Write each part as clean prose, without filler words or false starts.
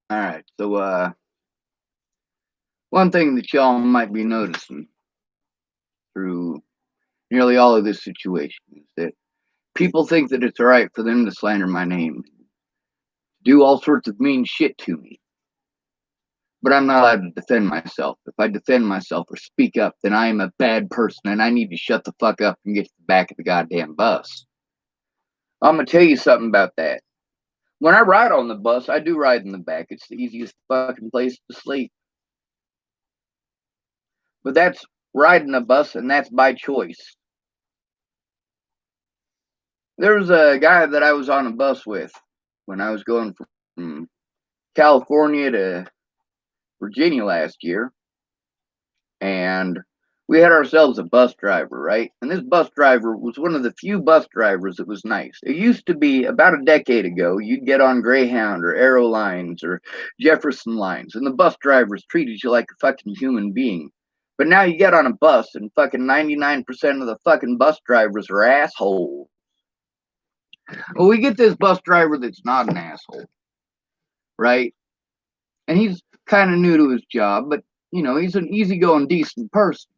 All right. So, one thing that y'all might be noticing through nearly all of this situation is that people think that it's all right for them to slander my name, do all sorts of mean shit to me, but I'm not allowed to defend myself. If I defend myself or speak up, then I am a bad person and I need to shut the fuck up and get to the back of the goddamn bus. I'm gonna tell you something about that. When I ride on the bus, I do ride in the back. It's the easiest fucking place to sleep. But that's riding a bus, and that's by choice. There was a guy that I was on a bus with when I was going from California to Virginia last year, and we had ourselves a bus driver, right? And this bus driver was one of the few bus drivers that was nice. It used to be about a decade ago, you'd get on Greyhound or Aero Lines or Jefferson Lines, and the bus drivers treated you like a fucking human being. But now you get on a bus, and fucking 99% of the fucking bus drivers are assholes. Well, we get this bus driver that's not an asshole, right? And he's kind of new to his job, but he's an easygoing, decent person.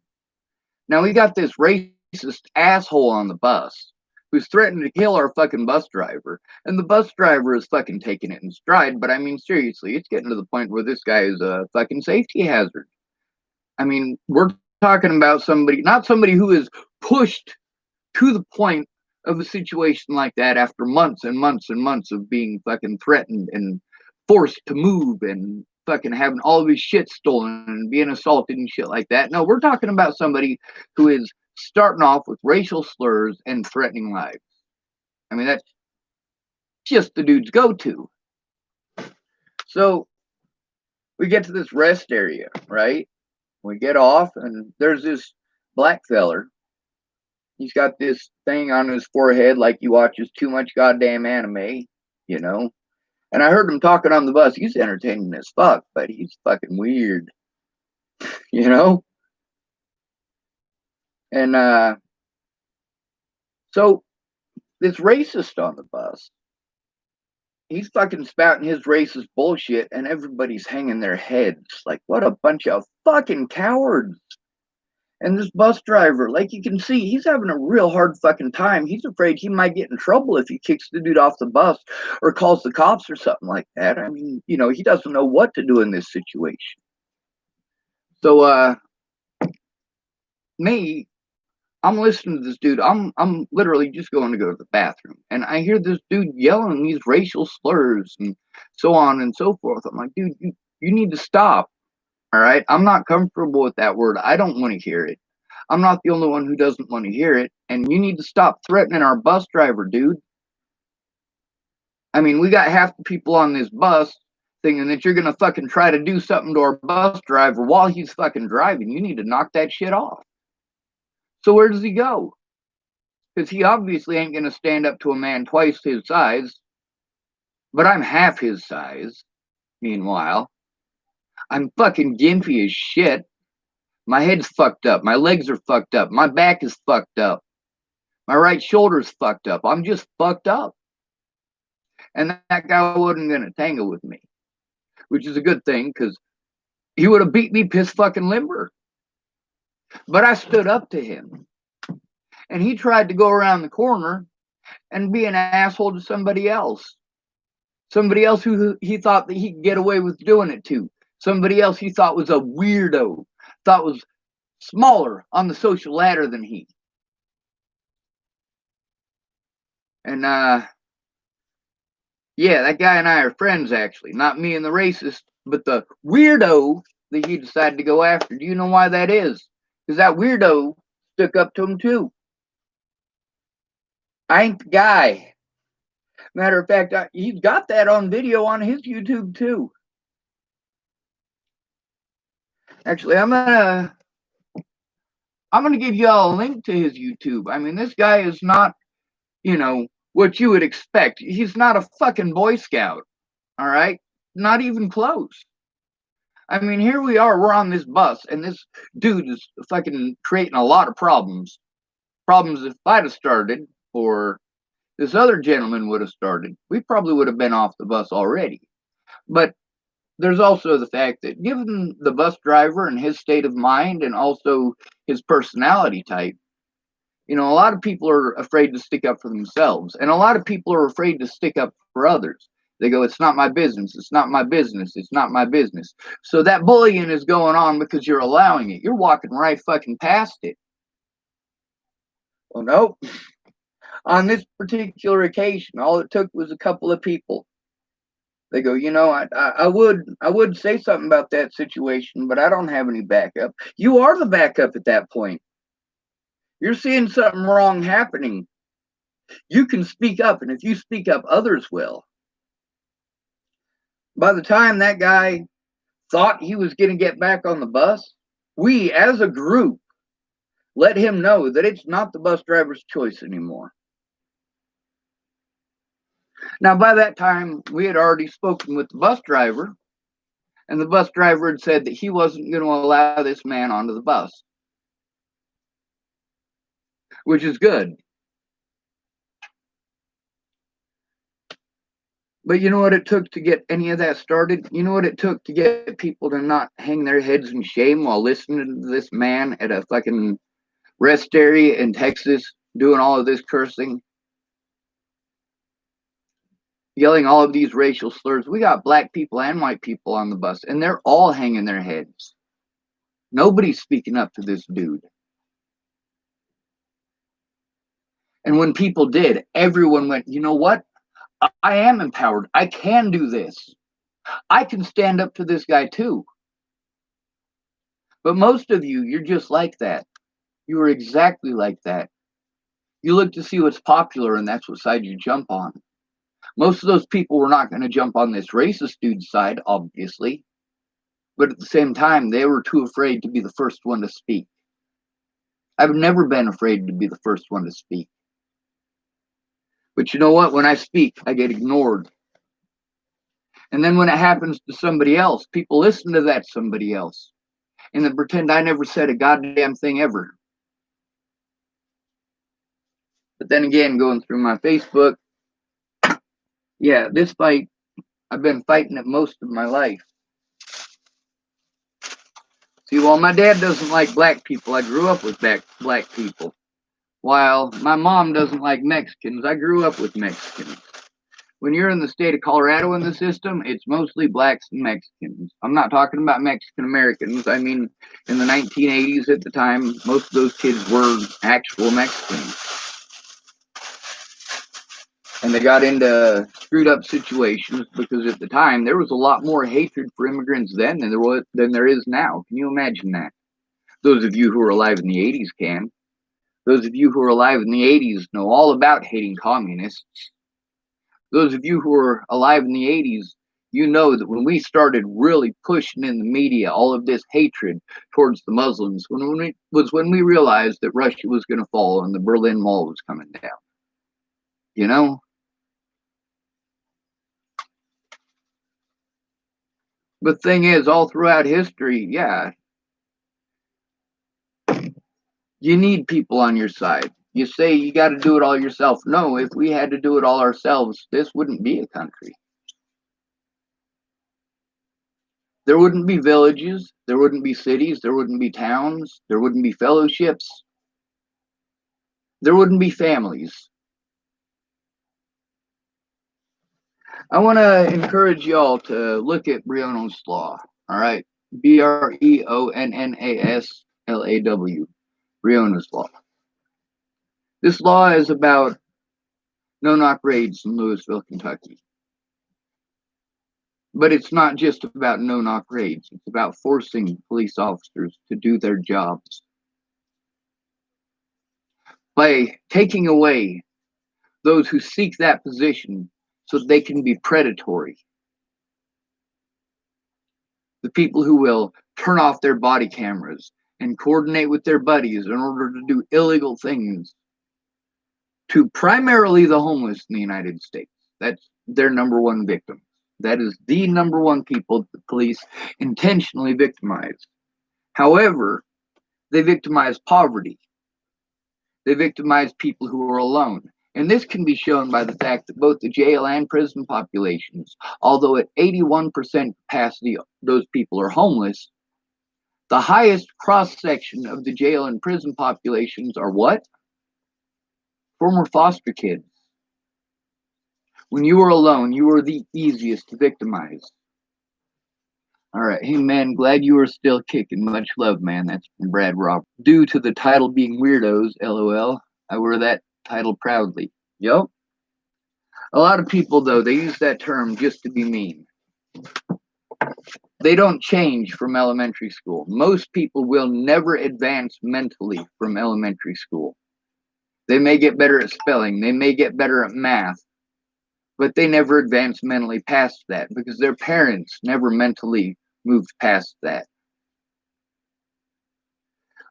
Now we got this racist asshole on the bus who's threatening to kill our fucking bus driver, and the bus driver is fucking taking it in stride. But I mean, seriously, it's getting to the point where this guy is a fucking safety hazard. I mean, we're talking about somebody, not somebody who is pushed to the point of a situation like that after months and months and months of being fucking threatened and forced to move and fucking having all of his shit stolen and being assaulted and shit like that. No, we're talking about somebody who is starting off with racial slurs and threatening lives. I mean, that's just the dude's go to. So we get to this rest area, right? We get off, and there's this black feller. He's got this thing on his forehead like he watches too much goddamn anime, you know. And I heard him talking on the bus. He's entertaining as fuck, but he's fucking weird, you know. And so this racist on the bus, he's fucking spouting his racist bullshit, and everybody's hanging their heads like, what a bunch of fucking cowards. And this bus driver, like you can see, he's having a real hard fucking time. He's afraid he might get in trouble if he kicks the dude off the bus or calls the cops or something like that. I mean, he doesn't know what to do in this situation. So, me, I'm listening to this dude. I'm literally just going to go to the bathroom, and I hear this dude yelling these racial slurs and so on and so forth. I'm like, dude, you need to stop. All right, I'm not comfortable with that word. I don't want to hear it. I'm not the only one who doesn't want to hear it, and you need to stop threatening our bus driver, dude. I mean, we got half the people on this bus thinking that you're gonna fucking try to do something to our bus driver while he's fucking driving. You need to knock that shit off. So where does he go? Because he obviously ain't gonna stand up to a man twice his size, but I'm half his size. Meanwhile, I'm fucking gimpy as shit. My head's fucked up. My legs are fucked up. My back is fucked up. My right shoulder's fucked up. I'm just fucked up. And that guy wasn't going to tangle with me, which is a good thing because he would have beat me piss fucking limber. But I stood up to him, and he tried to go around the corner and be an asshole to somebody else. Somebody else who he thought that he could get away with doing it to. Somebody else he thought was a weirdo, thought was smaller on the social ladder than he. And yeah, that guy and I are friends, actually. Not me and the racist, but the weirdo that he decided to go after. Do you know why that is? Because that weirdo stuck up to him, too. I ain't the guy. Matter of fact, he's got that on video on his YouTube, too. Actually, I'm gonna give y'all a link to his YouTube. I mean, this guy is not, what you would expect. He's not a fucking Boy Scout. All right? Not even close. I mean, here we are, we're on this bus, and this dude is fucking creating a lot of problems. Problems if I'd have started, or this other gentleman would have started, we probably would have been off the bus already. But there's also the fact that given the bus driver and his state of mind and also his personality type, a lot of people are afraid to stick up for themselves, and a lot of people are afraid to stick up for others. They go, it's not my business, it's not my business, it's not my business. So that bullying is going on because you're allowing it. You're walking right fucking past it. Well, nope. On this particular occasion, all it took was a couple of people. They go, I would say something about that situation, but I don't have any backup. You are the backup at that point. You're seeing something wrong happening. You can speak up, and if you speak up, others will. By the time that guy thought he was going to get back on the bus, we as a group let him know that it's not the bus driver's choice anymore. Now, by that time, we had already spoken with the bus driver, and the bus driver had said that he wasn't going to allow this man onto the bus, which is good. But you know what it took to get any of that started? You know what it took to get people to not hang their heads in shame while listening to this man at a fucking rest area in Texas doing all of this cursing? Yelling all of these racial slurs. We got black people and white people on the bus, and they're all hanging their heads. Nobody's speaking up to this dude. And when people did, everyone went, you know what? I am empowered. I can do this. I can stand up to this guy too. But most of you, you're just like that. You are exactly like that. You look to see what's popular, and that's what side you jump on. Most of those people were not going to jump on this racist dude's side, obviously. But at the same time, they were too afraid to be the first one to speak. I've never been afraid to be the first one to speak. But you know what? When I speak, I get ignored. And then when it happens to somebody else, people listen to that somebody else and then pretend I never said a goddamn thing ever. But then again, going through my Facebook, yeah, this fight, I've been fighting it most of my life. See, while my dad doesn't like black people, I grew up with black people. While my mom doesn't like Mexicans, I grew up with Mexicans. When you're in the state of Colorado in the system, it's mostly blacks and Mexicans. I'm not talking about Mexican Americans. I mean, in the 1980s at the time, most of those kids were actual Mexicans. And they got into screwed up situations because at the time there was a lot more hatred for immigrants then than there is now. Can you imagine that? Those of you who were alive in the 80s can. Those of you who were alive in the 80s know all about hating communists. Those of you who were alive in the 80s, you know that when we started really pushing in the media all of this hatred towards the Muslims, when we realized that Russia was going to fall and the Berlin Wall was coming down. You know? But the thing is, all throughout history, yeah, you need people on your side. You say you got to do it all yourself. No, if we had to do it all ourselves, this wouldn't be a country. There wouldn't be villages, there wouldn't be cities, there wouldn't be towns, there wouldn't be fellowships, there wouldn't be families. I want to encourage y'all to look at Breonna's Law, all right? Breonnaslaw, Breonna's Law. This law is about no-knock raids in Louisville, Kentucky. But it's not just about no-knock raids. It's about forcing police officers to do their jobs. By taking away those who seek that position so that they can be predatory. The people who will turn off their body cameras and coordinate with their buddies in order to do illegal things to primarily the homeless in the United States. That's their number one victim. That is the number one people the police intentionally victimize. However, they victimize poverty. They victimize people who are alone. And this can be shown by the fact that both the jail and prison populations, although at 81% capacity those people are homeless, the highest cross-section of the jail and prison populations are what? Former foster kids. When you were alone, you were the easiest to victimize. All right. Hey, man, glad you are still kicking. Much love, man. That's from Brad Roberts. Due to the title being Weirdos, LOL, I wear that title proudly. Yep. A lot of people, though, they use that term just to be mean. They don't change from elementary school. Most people will never advance mentally from elementary school. They may get better at spelling. They may get better at math. But they never advance mentally past that because their parents never mentally moved past that.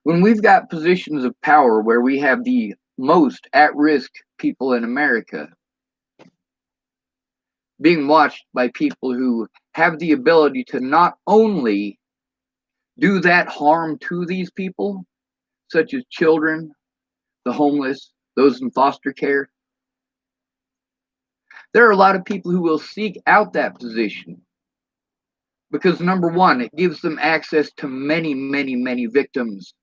When we've got positions of power where we have the most at-risk people in America being watched by people who have the ability to not only do that harm to these people, such as children, the homeless, those in foster care, there are a lot of people who will seek out that position because, number one, it gives them access to many, many, many victims.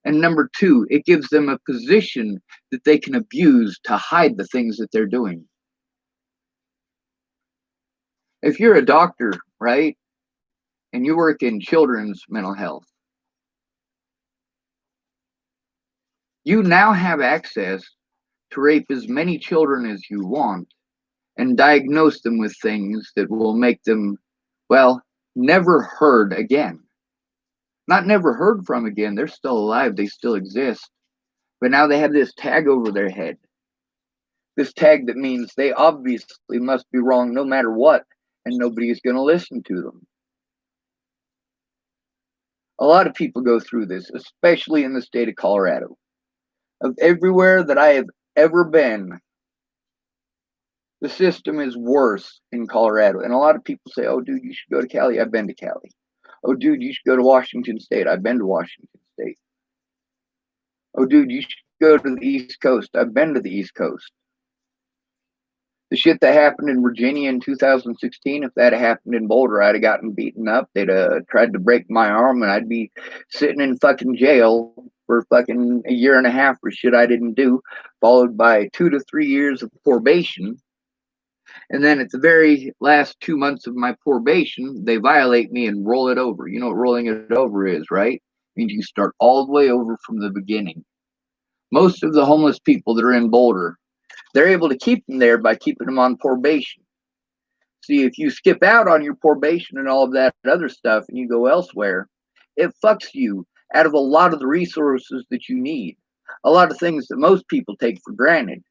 And number two, it gives them a position that they can abuse to hide the things that they're doing. If you're a doctor, right, and you work in children's mental health, you now have access to rape as many children as you want and diagnose them with things that will make them, well, never heard again. Not never heard from again. They're still alive. They still exist. But now they have this tag over their head. This tag that means they obviously must be wrong no matter what, and nobody is going to listen to them. A lot of people go through this, especially in the state of Colorado. Of everywhere that I have ever been, the system is worse in Colorado. And a lot of people say, oh, dude, you should go to Cali. I've been to Cali. Oh, dude, you should go to Washington State. I've been to Washington State. Oh, dude, you should go to the East Coast. I've been to the East Coast. The shit that happened in Virginia in 2016, if that had happened in Boulder, I'd have gotten beaten up. They'd tried to break my arm, and I'd be sitting in fucking jail for fucking a year and a half for shit I didn't do, followed by 2 to 3 years of probation. And then at the very last 2 months of my probation, they violate me and roll it over. You know what rolling it over is, right? It means you start all the way over from the beginning. Most of the homeless people that are in Boulder, they're able to keep them there by keeping them on probation. See, if you skip out on your probation and all of that other stuff and you go elsewhere, it fucks you out of a lot of the resources that you need. A lot of things that most people take for granted.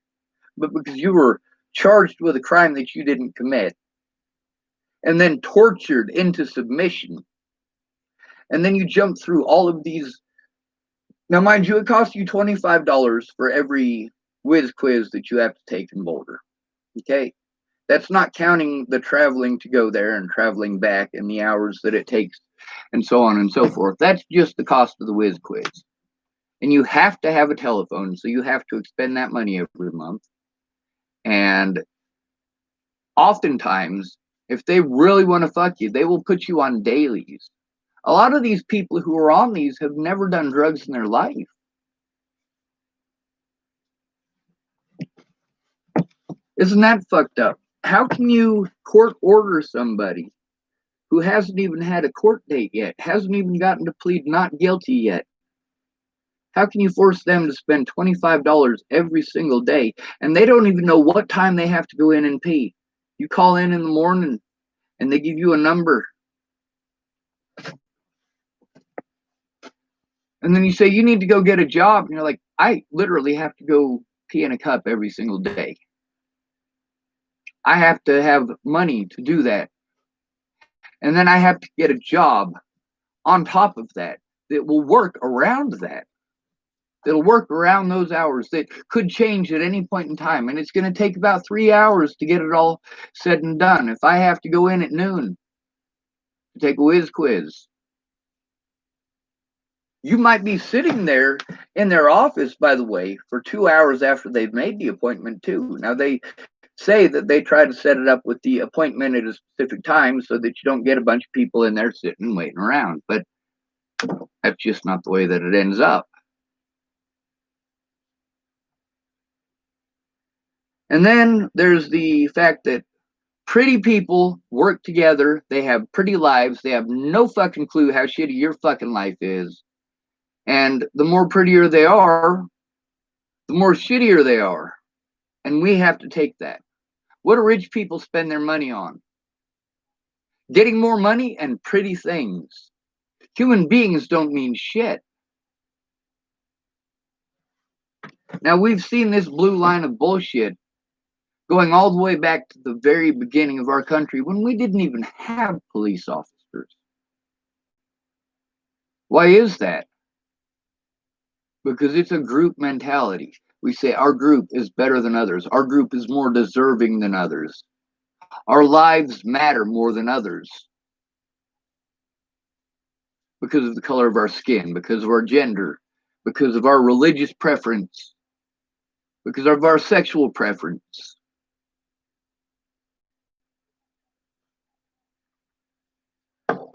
But because you were charged with a crime that you didn't commit, and then tortured into submission, and then you jump through all of these. Now, mind you, it costs you $25 for every whiz quiz that you have to take in Boulder. Okay? That's not counting the traveling to go there and traveling back and the hours that it takes and so on and so forth. That's just the cost of the whiz quiz. And you have to have a telephone, so you have to expend that money every month. And oftentimes, if they really want to fuck you, they will put you on dailies. A lot of these people who are on these have never done drugs in their life. Isn't that fucked up? How can you court order somebody who hasn't even had a court date yet, hasn't even gotten to plead not guilty yet? How can you force them to spend $25 every single day and they don't even know what time they have to go in and pee? You call in the morning and they give you a number. And then you say, you need to go get a job. And you're like, I literally have to go pee in a cup every single day. I have to have money to do that. And then I have to get a job on top of that that will work around that. That'll work around those hours that could change at any point in time. And it's going to take about 3 hours to get it all said and done. If I have to go in at noon to take a whiz quiz, You might be sitting there in their office, by the way, for 2 hours after they've made the appointment, too. Now, they say that they try to set it up with the appointment at a specific time so that you don't get a bunch of people in there sitting and waiting around. But that's just not the way that it ends up. And then there's the fact that pretty people work together. They have pretty lives. They have no fucking clue how shitty your fucking life is. And the more prettier they are, the more shittier they are. And we have to take that. What do rich people spend their money on? Getting more money and pretty things. Human beings don't mean shit. Now, we've seen this blue line of bullshit going all the way back to the very beginning of our country when we didn't even have police officers. Why is that? Because it's a group mentality. We say our group is better than others. Our group is more deserving than others. Our lives matter more than others. Because of the color of our skin, because of our gender, because of our religious preference, because of our sexual preference.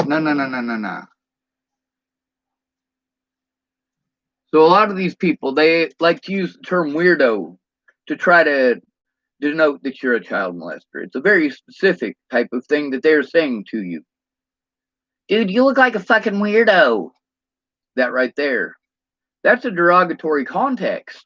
No. So a lot of these people, they like to use the term weirdo to try to denote that you're a child molester. It's a very specific type of thing that they're saying to you. Dude, you look like a fucking weirdo. That right there. That's a derogatory context.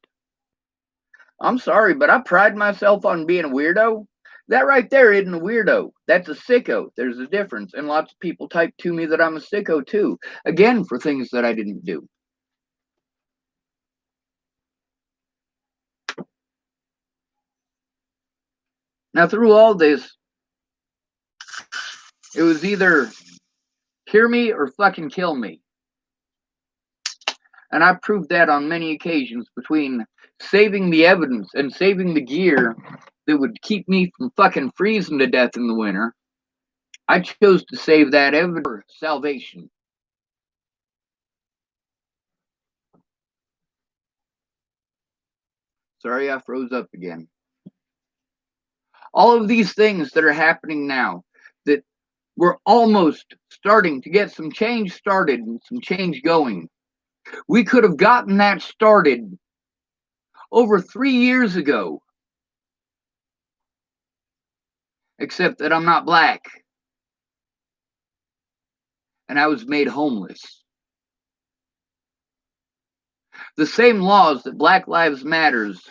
I'm sorry, but I pride myself on being a weirdo. That right there isn't a weirdo. That's a sicko. There's a difference. And lots of people type to me that I'm a sicko too. Again, for things that I didn't do. Now, through all this, it was either hear me or fucking kill me. And I proved that on many occasions between saving the evidence and saving the gear that would keep me from fucking freezing to death in the winter. I chose to save that evidence for salvation. Sorry, I froze up again. All of these things that are happening now, that we're almost starting to get some change started and some change going. We could have gotten that started over 3 years ago. Except that I'm not black. And I was made homeless. The same laws that Black Lives Matters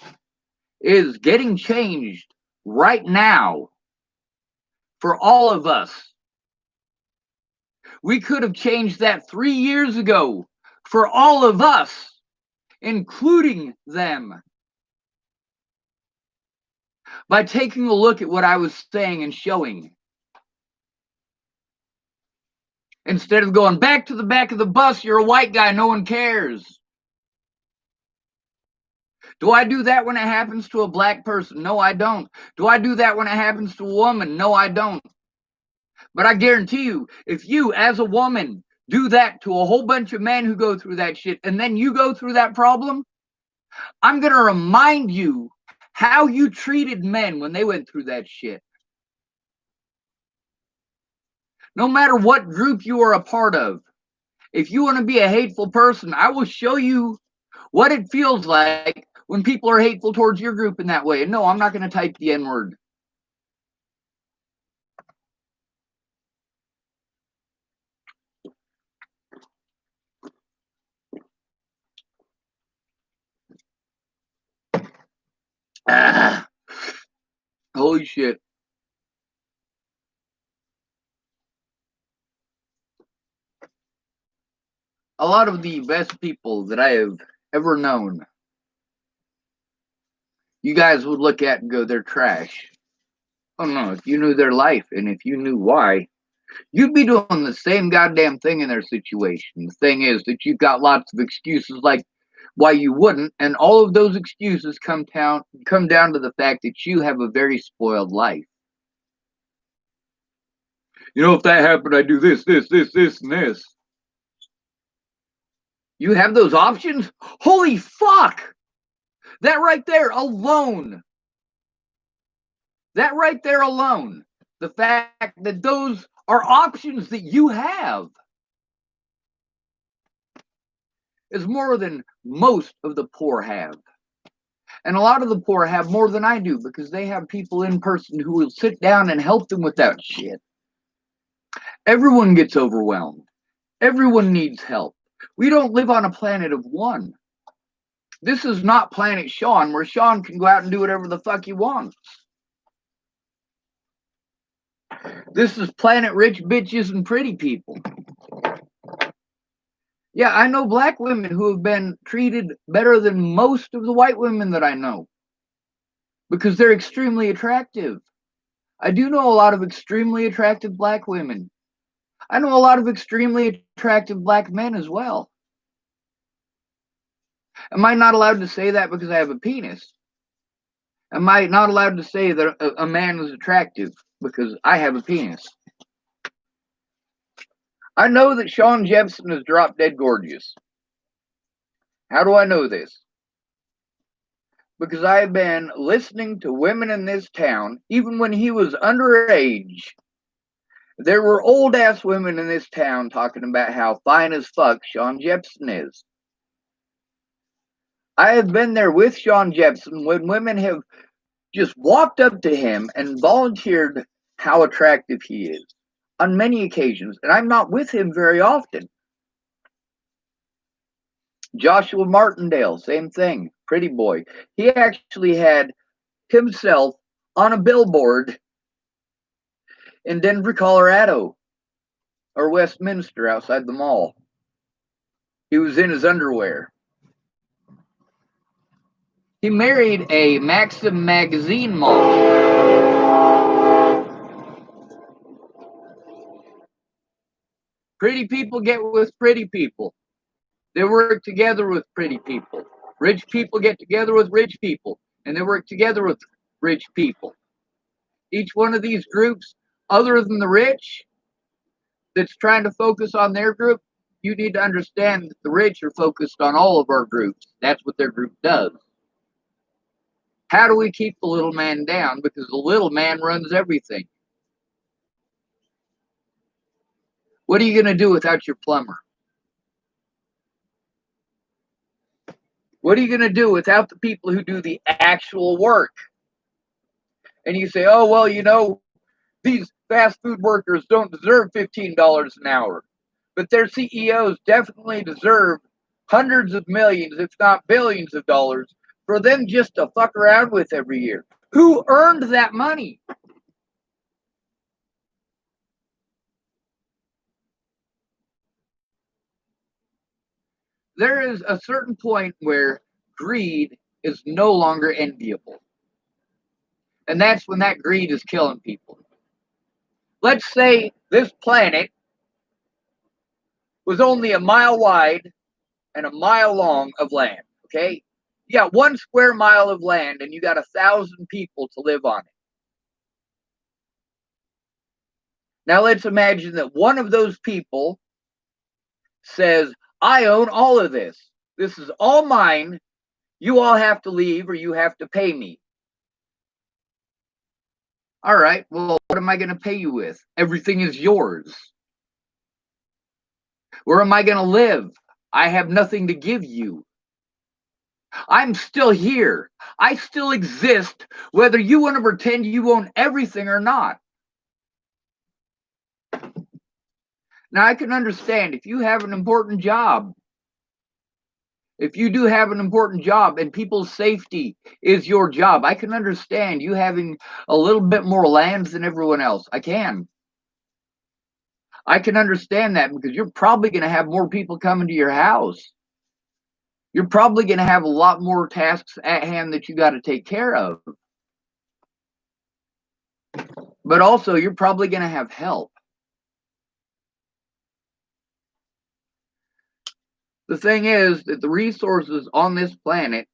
is getting changed right now for all of us. We could have changed that 3 years ago for all of us, including them, by taking a look at what I was saying and showing. Instead of going back to the back of the bus, you're a white guy, no one cares. Do I do that when it happens to a black person? No, I don't. Do I do that when it happens to a woman? No, I don't. But I guarantee you, if you, as a woman, do that to a whole bunch of men who go through that shit, and then you go through that problem, I'm going to remind you how you treated men when they went through that shit. No matter what group you are a part of, if you want to be a hateful person, I will show you what it feels like when people are hateful towards your group in that way. And no, I'm not going to type the N-word. Holy shit. A lot of the best people that I have ever known, you guys would look at and go, they're trash. Oh no, if you knew their life and if you knew why, you'd be doing the same goddamn thing in their situation. The thing is that you've got lots of excuses like why you wouldn't, and all of those excuses come down to the fact that you have a very spoiled life. You know, if that happened, I'd do this, and this. You have those options? Holy fuck! That right there alone. That right there alone. The fact that those are options that you have is more than most of the poor have. And a lot of the poor have more than I do because they have people in person who will sit down and help them with that shit. Everyone gets overwhelmed. Everyone needs help. We don't live on a planet of one. This is not Planet Sean, where Sean can go out and do whatever the fuck he wants. This is Planet Rich Bitches and Pretty People. Yeah, I know black women who have been treated better than most of the white women that I know because they're extremely attractive. I do know a lot of extremely attractive black women. I know a lot of extremely attractive black men as well. Am I not allowed to say that because I have a penis? Am I not allowed to say that a man is attractive because I have a penis? I know that Sean Jepson is drop dead gorgeous. How do I know this? Because I have been listening to women in this town, even when he was underage. There were old ass women in this town talking about how fine as fuck Sean Jepson is. I have been there with Sean Jepson when women have just walked up to him and volunteered how attractive he is on many occasions, and I'm not with him very often. Joshua Martindale, same thing, pretty boy. He actually had himself on a billboard in Denver, Colorado, or Westminster outside the mall. He was in his underwear. He married a Maxim magazine model. Pretty people get with pretty people. They work together with pretty people. Rich people get together with rich people, and they work together with rich people. Each one of these groups, other than the rich, that's trying to focus on their group, you need to understand that the rich are focused on all of our groups. That's what their group does. How do we keep the little man down? Because the little man runs everything. What are you going to do without your plumber? What are you going to do without the people who do the actual work? And you say, oh, well, you know, these fast food workers don't deserve $15 an hour. But their CEOs definitely deserve hundreds of millions, if not billions of dollars, for them just to fuck around with every year. Who earned that money? There is a certain point where greed is no longer enviable. And that's when that greed is killing people. Let's say this planet was only a mile wide and a mile long of land, okay? You got 1 square mile of land and you got 1,000 people to live on it. Now let's imagine that one of those people says, I own all of this. This is all mine. You all have to leave or you have to pay me. All right, well, what am I going to pay you with? Everything is yours. Where am I going to live? I have nothing to give you. I'm still here. I still exist, whether you want to pretend you own everything or not. Now, I can understand if you have an important job. If you do have an important job and people's safety is your job, I can understand you having a little bit more land than everyone else. I can understand that because you're probably going to have more people coming to your house. You're probably going to have a lot more tasks at hand that you got to take care of. But also, you're probably going to have help. The thing is that the resources on this planet,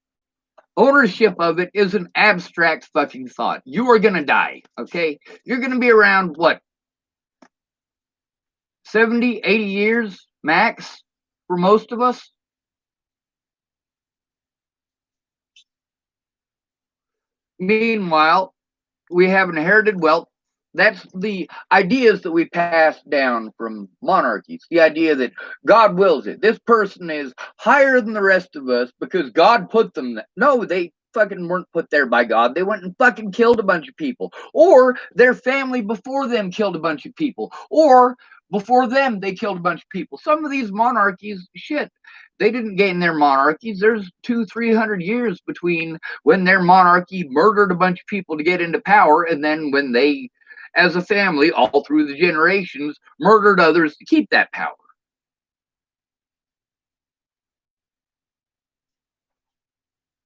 ownership of it is an abstract fucking thought. You are going to die, okay? You're going to be around, what, 70, 80 years max for most of us? Meanwhile, we have inherited wealth. That's the ideas that we passed down from monarchies. The idea that God wills it. This person is higher than the rest of us because God put them there. No, they fucking weren't put there by God. They went and fucking killed a bunch of people. Or their family before them killed a bunch of people. Or before them, they killed a bunch of people. Some of these monarchies, shit, they didn't gain their monarchies. There's 200-300 years between when their monarchy murdered a bunch of people to get into power and then when they, as a family, all through the generations, murdered others to keep that power.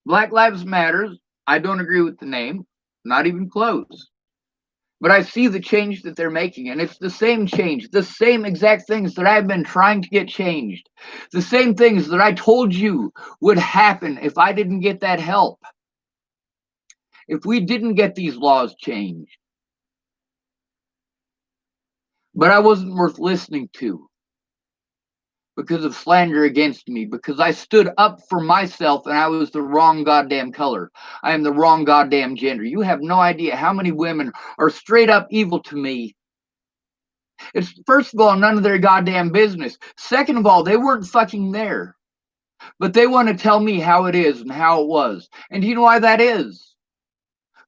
Black Lives Matters, I don't agree with the name, not even close. But I see the change that they're making, and it's the same change, the same exact things that I've been trying to get changed, the same things that I told you would happen if I didn't get that help, if we didn't get these laws changed. But I wasn't worth listening to because of slander against me, because I stood up for myself and I was the wrong goddamn color. I am the wrong goddamn gender. You have no idea how many women are straight up evil to me. It's, first of all, none of their goddamn business. Second of all, they weren't fucking there. But they want to tell me how it is and how it was. And do you know why that is?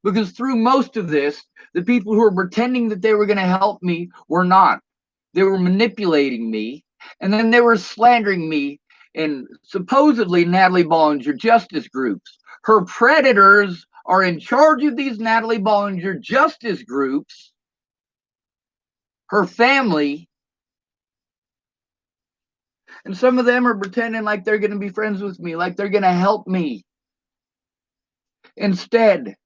Because through most of this, the people who were pretending that they were going to help me were not. They were manipulating me, and then they were slandering me in supposedly Natalie Bollinger justice groups. Her predators are in charge of these Natalie Bollinger justice groups. Her family, and some of them are pretending like they're going to be friends with me, like they're going to help me. Instead,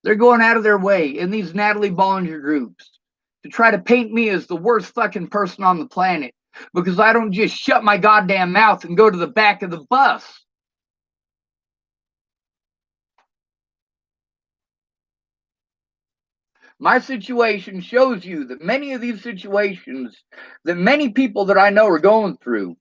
they're going out of their way in these Natalie Bollinger groups to try to paint me as the worst fucking person on the planet because I don't just shut my goddamn mouth and go to the back of the bus. My situation shows you that many of these situations that many people that I know are going through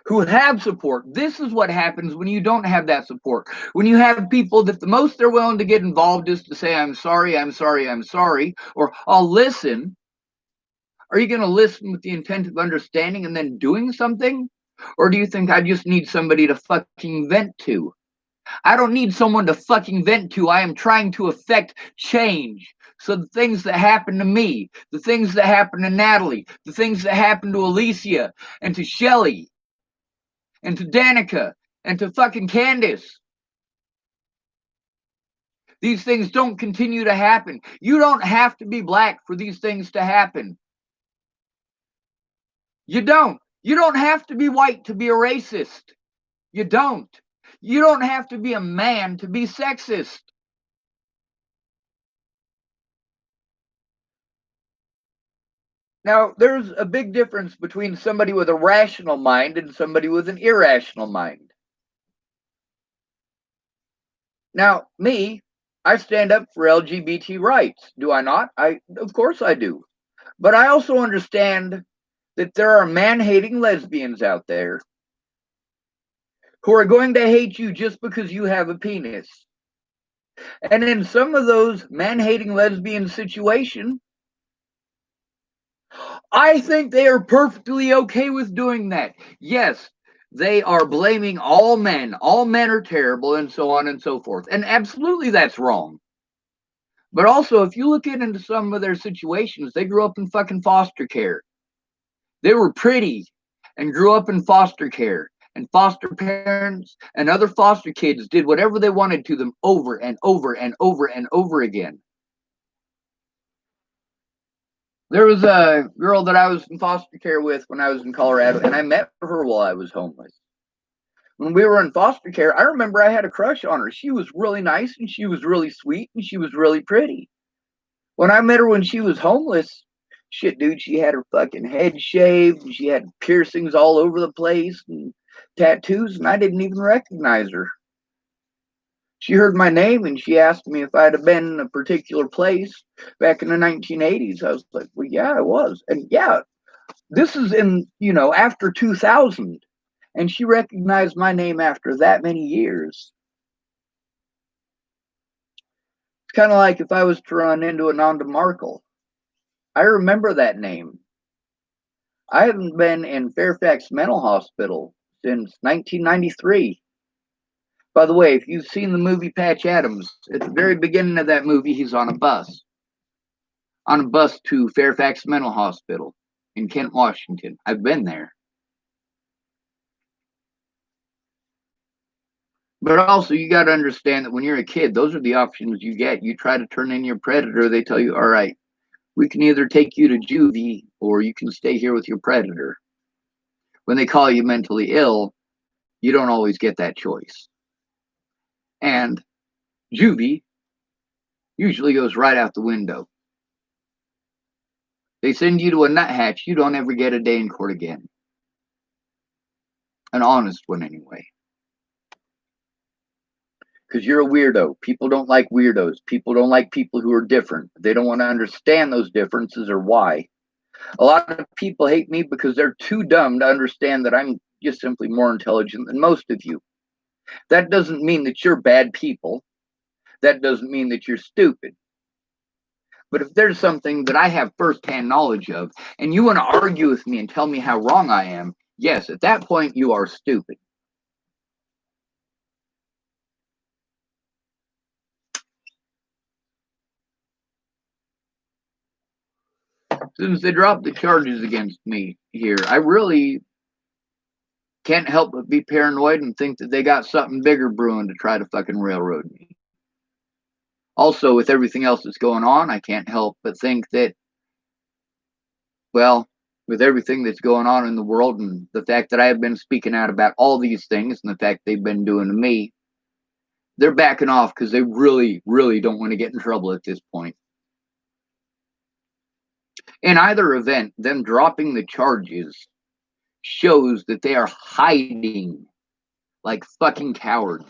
who have support. This is what happens when you don't have that support. When you have people that the most they're willing to get involved is to say, I'm sorry, I'm sorry, I'm sorry, or I'll listen. Are you going to listen with the intent of understanding and then doing something? Or do you think I just need somebody to fucking vent to? I don't need someone to fucking vent to. I am trying to affect change. So the things that happen to me, the things that happen to Natalie, the things that happen to Alicia and to Shelly and to Danica and to fucking Candace, these things don't continue to happen. You don't have to be black for these things to happen. You don't. You don't have to be white to be a racist. You don't. You don't have to be a man to be sexist. Now, there's a big difference between somebody with a rational mind and somebody with an irrational mind. Now, me, I stand up for LGBT rights. Do I not? Of course I do. But I also understand that there are man-hating lesbians out there who are going to hate you just because you have a penis. And in some of those man-hating lesbian situations, I think they are perfectly okay with doing that. Yes, they are blaming all men. All men are terrible, and so on and so forth. And absolutely that's wrong. But also, if you look into some of their situations, they grew up in fucking foster care. They were pretty and grew up in foster care. And foster parents and other foster kids did whatever they wanted to them over and over and over and over again. There was a girl that I was in foster care with when I was in Colorado, and I met her while I was homeless. When we were in foster care, I remember I had a crush on her. She was really nice, and she was really sweet, and she was really pretty. When I met her when she was homeless, shit, dude, she had her fucking head shaved, and she had piercings all over the place, and tattoos, and I didn't even recognize her. She heard my name and she asked me if I'd have been in a particular place back in the 1980s. I was like, well, yeah, I was. And yeah, this is in, after 2000. And she recognized my name after that many years. It's kind of like if I was to run into Ananda Markle. I remember that name. I haven't been in Fairfax Mental Hospital since 1993. By the way, if you've seen the movie Patch Adams, at the very beginning of that movie, he's on a bus to Fairfax Mental Hospital in Kent, Washington. I've been there. But also, you got to understand that when you're a kid, those are the options you get. You try to turn in your predator, they tell you, all right, we can either take you to juvie or you can stay here with your predator. When they call you mentally ill, you don't always get that choice. And juvie usually goes right out the window. They send you to a nuthatch, you don't ever get a day in court again. An honest one, anyway. Because you're a weirdo. People don't like weirdos. People don't like people who are different. They don't want to understand those differences or why. A lot of people hate me because they're too dumb to understand that I'm just simply more intelligent than most of you. That doesn't mean that you're bad people. That doesn't mean that you're stupid. But if there's something that I have firsthand knowledge of, and you want to argue with me and tell me how wrong I am, yes, at that point you are stupid. Since they dropped the charges against me here, I really can't help but be paranoid and think that they got something bigger brewing to try to fucking railroad me. Also, with everything else that's going on, I can't help but think that, well, with everything that's going on in the world and the fact that I have been speaking out about all these things and the fact they've been doing to me, they're backing off because they really, really don't want to get in trouble at this point. In either event, them dropping the charges shows that they are hiding like fucking cowards.